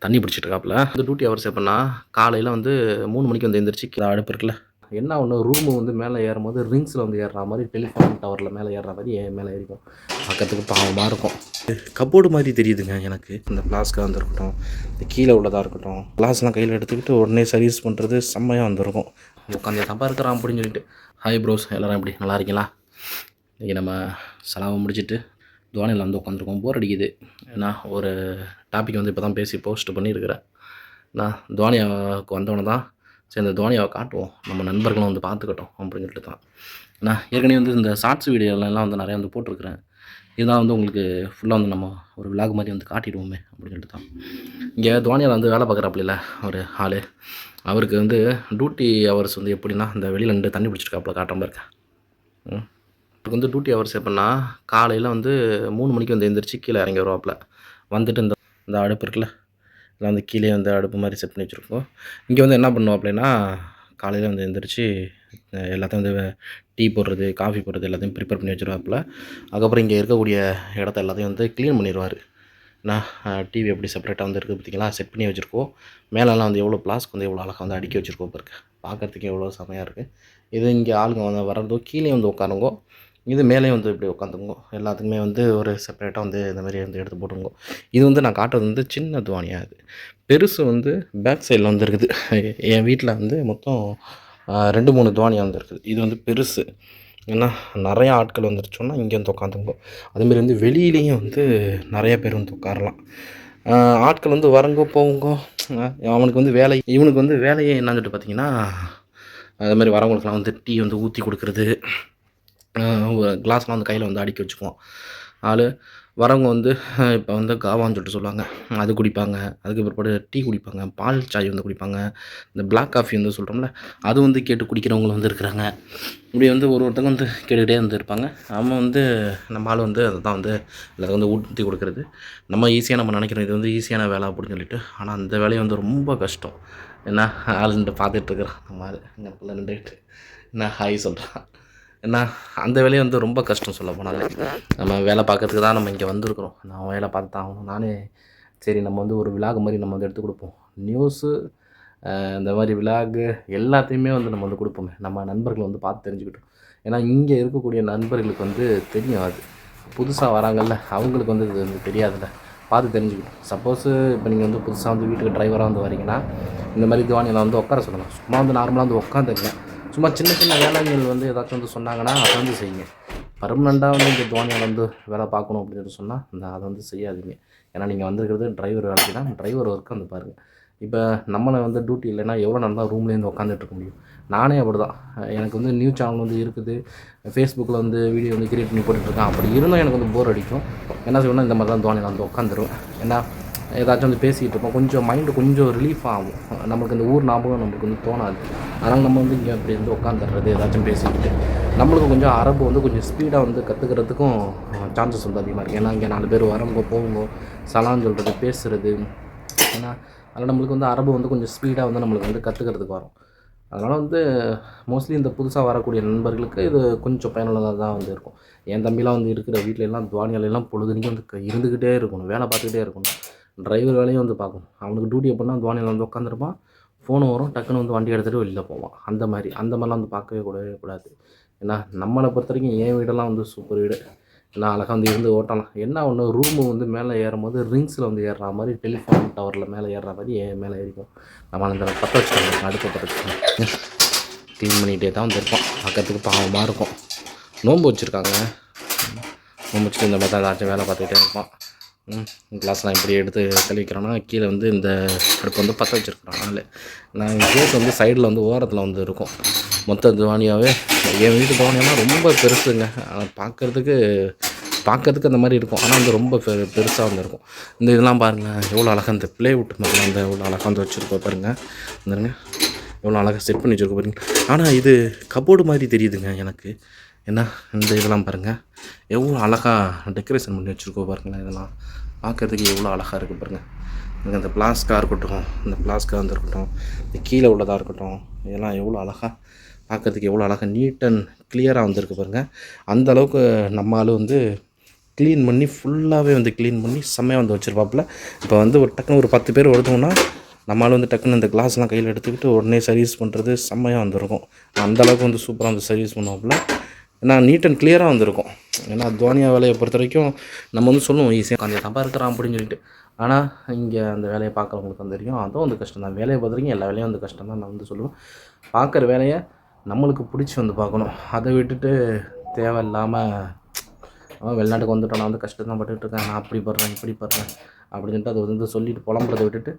தண்ணி பிடிச்சிட்டு இருக்காப்புல. இந்த டியூட்டி ஹவர்ஸ் எப்படின்னா, காலையில வந்து 3 மணிக்கு வந்து எந்திரிச்சு அடுப்பு இருக்குல்ல, என்ன ஒன்று ரூமு வந்து மேலே ஏறும்போது ரிங்ஸில் வந்து ஏறுற மாதிரி டெலிஃபோன் டவரில் மேலே ஏறுற மாதிரி மேலே ஏறிக்கும். பார்க்கறதுக்கு பாவமாக இருக்கும். கப்போர்டு மாதிரி தெரியுதுங்க எனக்கு. இந்த பிளாஸ்காக வந்து இருக்கட்டும், இந்த கீழே உள்ளதாக இருக்கட்டும், கிளாஸ்லாம் கையில் எடுத்துக்கிட்டு உடனே சர்வீஸ் பண்ணுறது செம்மையாக வந்துருக்கும். உட்காந்து தப்பாக இருக்கிறான் அப்படின்னு சொல்லிட்டு. ஹாய் ப்ரோஸ், எல்லோரும் எப்படி நல்லா இருக்கீங்களா? இன்றைக்கி நம்ம சலாவை முடிச்சுட்டு துவானியில் வந்து உட்காந்துருக்கோம். போர் அடிக்குது. ஏன்னா ஒரு டாபிக் வந்து இப்போ தான் பேசி போஸ்ட் பண்ணியிருக்கிறேன். நான் துவானியாவுக்கு வந்தவொடனே தான் சரி இந்த துவானியாவை காட்டுவோம், நம்ம நண்பர்களும் வந்து பார்த்துக்கட்டும் அப்படின்னு சொல்லிட்டு தான். நான் ஏற்கனவே வந்து இந்த ஷார்ட்ஸ் வீடியோலாம் வந்து நிறையா வந்து போட்டிருக்கிறேன். இதுதான் வந்து உங்களுக்கு ஃபுல்லாக வந்து நம்ம ஒரு விலாக் மாதிரி வந்து காட்டிடுவோமே அப்படின்னு சொல்லிட்டு தான். இங்கே துவானியாவில் வந்து வேலை பார்க்குறாப்புல ஒரு ஆள், அவருக்கு வந்து டியூட்டி ஹவர்ஸ் வந்து எப்படின்னா, இந்த வெளியில் நின்று தண்ணி பிடிச்சிருக்காப்புல காட்டுற இருக்கேன். அவருக்கு வந்து டியூட்டி ஹவர்ஸ் எப்படின்னா, காலையில் வந்து 3 மணிக்கு வந்து எந்திரிச்சு கீழே இறங்கி வருவாப்புல. வந்துட்டு இந்த அடுப்பு இருக்குல்ல, இதில் வந்து கீழே வந்து அடுப்பு மாதிரி செட் பண்ணி வச்சுருக்கோம். இங்கே வந்து என்ன பண்ணுவோம் அப்படின்னா, காலையில் வந்து எந்திரிச்சு எல்லாத்தையும் வந்து டீ போடுறது, காஃபி போடுறது எல்லாத்தையும் ப்ரிப்பேர் பண்ணி வச்சுருவாப்புல. அதுக்கப்புறம் இங்கே இருக்கக்கூடிய இடத்த எல்லாத்தையும் வந்து க்ளீன் பண்ணிடுவார். நான் டிவி எப்படி செப்பரேட்டாக வந்து இருக்குது பார்த்திங்களா, செட் பண்ணி வச்சுருக்கோம். மேலெல்லாம் வந்து எவ்வளோ பிளாஸ்க் வந்து எவ்வளோ அழகாக வந்து அடுக்கி வச்சுருக்கோம் பாருங்க. பார்க்குறதுக்கு எவ்வளோ செமையாக இருக்குது. இது இங்கே ஆளுங்க வந்து வரதோ கீழே வந்து உட்காருங்கோ, இது மேலே வந்து இப்படி உட்காந்துங்கோ. எல்லாத்துக்குமே வந்து ஒரு செப்பரேட்டாக வந்து இந்த மாதிரி வந்து எடுத்து போட்டுருங்கோ. இது வந்து நான் காட்டுறது வந்து சின்ன துவானியாக. அது பெருசு வந்து பேக் சைடில் வந்து இருக்குது. என் வீட்டில் வந்து மொத்தம் 2-3 துவானியாக வந்து இருக்குது. இது வந்து பெருசு. ஏன்னா நிறையா ஆட்கள் வந்துருச்சோன்னா இங்கே வந்து உட்காந்துங்கோ. அதுமாரி வந்து வெளியிலேயும் வந்து நிறைய பேர் வந்து உட்காரலாம். ஆட்கள் வந்து வரங்கோ போங்கோ. அவனுக்கு வந்து வேலை, இவனுக்கு வந்து வேலையே என்னன்னு சொல்லிட்டு பார்த்தீங்கன்னா, அது மாதிரி வரவங்களுக்குலாம் வந்து டீ வந்து ஊற்றி கொடுக்குறது, கிளாஸ்லாம் வந்து கையில் வந்து அடுக்கி வச்சுக்குவோம். ஆள் வரவங்க வந்து இப்போ வந்து காவான்னு சொல்லிட்டு சொல்லுவாங்க, அது குடிப்பாங்க. அதுக்கு பிற்பாடு டீ குடிப்பாங்க, பால் சாய் வந்து குடிப்பாங்க. இந்த பிளாக் காஃபி வந்து சொல்கிறோம்ல, அது வந்து கேட்டு குடிக்கிறவங்களும் வந்து இருக்கிறாங்க. இப்படி வந்து ஒருத்தங்க வந்து கேட்டுக்கிட்டே வந்து இருப்பாங்க. அவன் வந்து நம்ம ஆள் வந்து அதை தான் வந்து எல்லாத்துக்கும் வந்து ஊற்றி கொடுக்குறது. நம்ம ஈஸியாக நம்ம நினைக்கிறோம் இது வந்து ஈஸியான வேலை அப்படின்னு சொல்லிட்டு. ஆனால் அந்த வேலையை வந்து ரொம்ப கஷ்டம். ஏன்னா ஆளுன்ட்டு பார்த்துட்ருக்குறான் நம்ம ஆள் எனக்குள்ளே நின்றுக்கிட்டு என்ன ஹாய் சொல்கிறான். ஏன்னா அந்த வேலையை வந்து ரொம்ப கஷ்டம் சொல்ல போனால். நம்ம வேலை பார்க்கறதுக்கு தான் நம்ம இங்கே வந்திருக்கிறோம். நான் வேலை பார்த்து தான் ஆகணும். நானே சரி நம்ம வந்து ஒரு விலாக் மாதிரி நம்ம வந்து எடுத்து கொடுப்போம். நியூஸு இந்த மாதிரி விலாகு எல்லாத்தையுமே வந்து நம்ம வந்து கொடுப்போமே, நம்ம நண்பர்கள் வந்து பார்த்து தெரிஞ்சுக்கிட்டோம். ஏன்னா இங்கே இருக்கக்கூடிய நண்பர்களுக்கு வந்து தெரியும். அது புதுசாக வராங்கல்ல, அவங்களுக்கு வந்து இது வந்து தெரியாதுல்ல, பார்த்து தெரிஞ்சுக்கிட்டோம். சப்போஸு இப்போ நீங்கள் வந்து புதுசாக வந்து வீட்டுக்கு டிரைவராக வந்து வரீங்கன்னா, இந்த மாதிரி துவானியில் வந்து உட்கார சொல்லலாம். சும்மா வந்து நார்மலாக வந்து உட்காந்துங்க. சும்மா சின்ன சின்ன வேலைகள் வந்து ஏதாச்சும் வந்து சொன்னாங்கன்னா அதை வந்து செய்யுங்க. பர்மனெண்ட்டாக வந்து இங்கே துவானியில் வந்து வேலை பார்க்கணும் அப்படின்னு சொன்னால் அதை வந்து செய்யாதீங்க. ஏன்னா நீங்கள் வந்திருக்கிறது டிரைவர் வேலைக்கு தான். டிரைவர் ஒர்க்கு வந்து பாருங்கள். இப்போ நம்மளை வந்து டியூட்டி இல்லைன்னா எவ்வளோ நல்லா ரூம்லேருந்து உட்காந்துட்டு இருக்க முடியும். நானே அப்படி தான். எனக்கு வந்து நியூஸ் சேனல் வந்து இருக்குது, ஃபேஸ்புக்கில் வந்து வீடியோ வந்து கிரியேட் பண்ணி போட்டுட்ருக்கேன். அப்படி இருந்தும் எனக்கு வந்து போர் அடிக்கும். என்ன செய்வேன்னா இந்த மாதிரி தான் துவானியில் வந்து உட்காந்துருவேன். ஏன்னா ஏதாச்சும் வந்து பேசிக்கிட்டு இருப்போம், கொஞ்சம் மைண்டு கொஞ்சம் ரிலீஃப் ஆகும். நம்மளுக்கு இந்த ஊர் ஞாபகம் நம்மளுக்கு வந்து தோணாது. அதனால் நம்ம வந்து இங்கே அப்படி வந்து உட்காந்துடுறது, ஏதாச்சும் பேசிக்கிட்டு நம்மளுக்கு கொஞ்சம் அரபு வந்து கொஞ்சம் ஸ்பீடாக வந்து கற்றுக்கிறதுக்கும் சான்சஸ் வந்து அதிகமாக இருக்குது. ஏன்னா இங்கே 4 பேர் வரவங்க போவங்க, சலான்னு சொல்கிறது, பேசுகிறது. ஏன்னா அதில் நம்மளுக்கு வந்து அரபு வந்து கொஞ்சம் ஸ்பீடாக வந்து நம்மளுக்கு வந்து கற்றுக்கிறதுக்கு வரும். அதனால் வந்து மோஸ்ட்லி இந்த புதுசாக வரக்கூடிய நண்பர்களுக்கு இது கொஞ்சம் பயனுள்ளதாக தான் வந்து இருக்கும். என் தம்பிலாம் வந்து இருக்கிற வீட்டிலலாம் துவானியாலெல்லாம் பொழுதுனைக்கும் வந்து இருந்துக்கிட்டே இருக்கணும், வேலை பார்த்துக்கிட்டே இருக்கணும். டிரைவர் வேலையும் வந்து பார்க்கணும். அவனுக்கு டியூட்டி எப்படின்னா துவானியில் வந்து உட்காந்துருப்பான், ஃபோனு வரும், டக்குன்னு வந்து வண்டி எடுத்துகிட்டு வெளியில் போவான். அந்த மாதிரிலாம் வந்து பார்க்கவே கூடாது. ஏன்னா நம்மளை பொறுத்த வரைக்கும் என் வீடெல்லாம் வந்து சூப்பர் வீடு. எல்லாம் அழகாக வந்து இருந்து ஓட்டலாம். என்ன ஒன்று ரூமு வந்து மேலே ஏறும்போது ரிங்ஸில் வந்து ஏறுற மாதிரி டெலிஃபோன் டவரில் மேலே ஏறுற மாதிரி மேலே ஏறிக்கும். நம்ம அந்த பற்ற வச்சுக்கோங்க, அடுப்பை பற்ற வச்சுக்கோங்க, க்ளீன் பண்ணிகிட்டே தான் வந்து இருப்போம். பார்க்கறதுக்கு பாவமாக இருக்கும். நோன்பு வச்சுருக்காங்க. நோன்பு வச்சுட்டு இந்த மாதிரி தான் ஏதாச்சும் வேலை பார்த்துக்கிட்டே இருப்பான். கிளாஸ்லாம் இப்படி எடுத்து கழுவிக்கிறோன்னா கீழே வந்து இந்த அடுப்பு வந்து பற்ற வச்சுருக்குறோம். அதனால் நான் கேஸ் வந்து சைடில் வந்து ஓரத்தில் வந்து இருக்கும். மொத்த துவானியாவே என் வீட்டு துவானியெல்லாம் ரொம்ப பெருசுங்க. பார்க்கறதுக்கு அந்த மாதிரி இருக்கும். ஆனால் வந்து ரொம்ப பெருசாக வந்து இருக்கும். இந்த இதெல்லாம் பாருங்கள் எவ்வளோ அழகாக இந்த ப்ளேவுட் மாதிரிலாம் வந்து எவ்வளோ அழகாக வந்து வச்சுருக்கோம் பாருங்கள். இந்தங்க எவ்வளோ அழகாக செட் பண்ணி வச்சுருக்கோம் பாருங்கள். ஆனால் இது கபோர்டு மாதிரி தெரியுதுங்க எனக்கு. ஏன்னா இந்த இதெல்லாம் பாருங்கள் எவ்வளோ அழகாக டெக்கரேஷன் பண்ணி வச்சுருக்கோம் பாருங்களேன். இதெல்லாம் பார்க்குறதுக்கு எவ்வளோ அழகாக இருக்குது பாருங்கள். எனக்கு அந்த பிளாஸ்காக இருக்கட்டும், இந்த பிளாஸ்காக வந்து இருக்கட்டும், இந்த கீழே உள்ளதாக இருக்கட்டும், இதெல்லாம் எவ்வளோ அழகாக பார்க்குறதுக்கு எவ்வளோ அழகாக நீட் அண்ட் கிளியராக வந்துருக்கு பாருங்கள். அந்தளவுக்கு நம்ம ஆள் வந்து க்ளீன் பண்ணி ஃபுல்லாகவே வந்து க்ளீன் பண்ணி செம்மையாக வந்து வச்சுருப்பாப்புல. இப்போ வந்து ஒரு டக்குன்னு ஒரு 10 பேர் ஒருத்தோம்னா நம்மளால் வந்து டக்குன்னு இந்த கிளாஸ்லாம் கையில் எடுத்துக்கிட்டு உடனே சர்வீஸ் பண்ணுறது செம்மையாக வந்துருக்கும். அந்தளவுக்கு வந்து சூப்பராக வந்து சர்வீஸ் பண்ணுவாப்புல. ஏன்னா நீட் அண்ட் கிளியராக வந்திருக்கும். ஏன்னா தோனியா வேலையை பொறுத்த வரைக்கும் நம்ம வந்து சொல்லுவோம் ஈஸியாக கொஞ்சம் தப்பாக இருக்கிறான் அப்படின்னு சொல்லிட்டு. ஆனால் இங்கே அந்த வேலையை பார்க்குறவங்களுக்கு வந்து தெரியும் அதுவும் வந்து கஷ்டம் தான். வேலையை பொறுத்த வரைக்கும் எல்லா வேலையும் வந்து கஷ்டம் தான் நான் வந்து சொல்லுவேன். பார்க்குற வேலையை நம்மளுக்கு பிடிச்சி வந்து பார்க்கணும். அதை விட்டுட்டு தேவையில்லாமல் வெளிநாட்டுக்கு வந்துட்டோம் நான் வந்து கஷ்டம் தான் பட்டுருக்கேன், நான் அப்படி படுறேன் இப்படி படுறேன் அப்படின்னு சொல்லிட்டு அதை வந்து சொல்லிட்டு புலம்புறதை விட்டுட்டு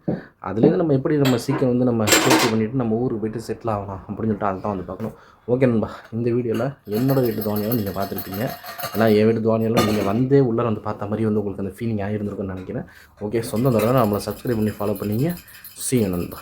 அதுலேருந்து நம்ம எப்படி நம்ம சீக்கிரம் வந்து நம்ம சேஃப்டி பண்ணிவிட்டு நம்ம ஊருக்கு போய்ட்டு செட்டில் ஆகலாம் அப்படின்னு சொல்லிட்டு அதை தான் வந்து பார்க்கணும். ஓகே நண்பா, இந்த வீடியோவில் என்னோடய வீட்டு தோனியாலும் நீங்கள் பார்த்துருப்பீங்க. ஆனால் என் வீட்டு தோனியாலும் நீங்கள் வந்தே உள்ளே வந்து பார்த்த மாதிரி வந்து உங்களுக்கு அந்த ஃபீலிங் ஆகிருந்திருக்குன்னு நினைக்கிறேன். ஓகே, சொந்த தடவை நம்மளை சப்ஸ்கிரைப் பண்ணி ஃபாலோ பண்ணிங்க. See you நண்பா.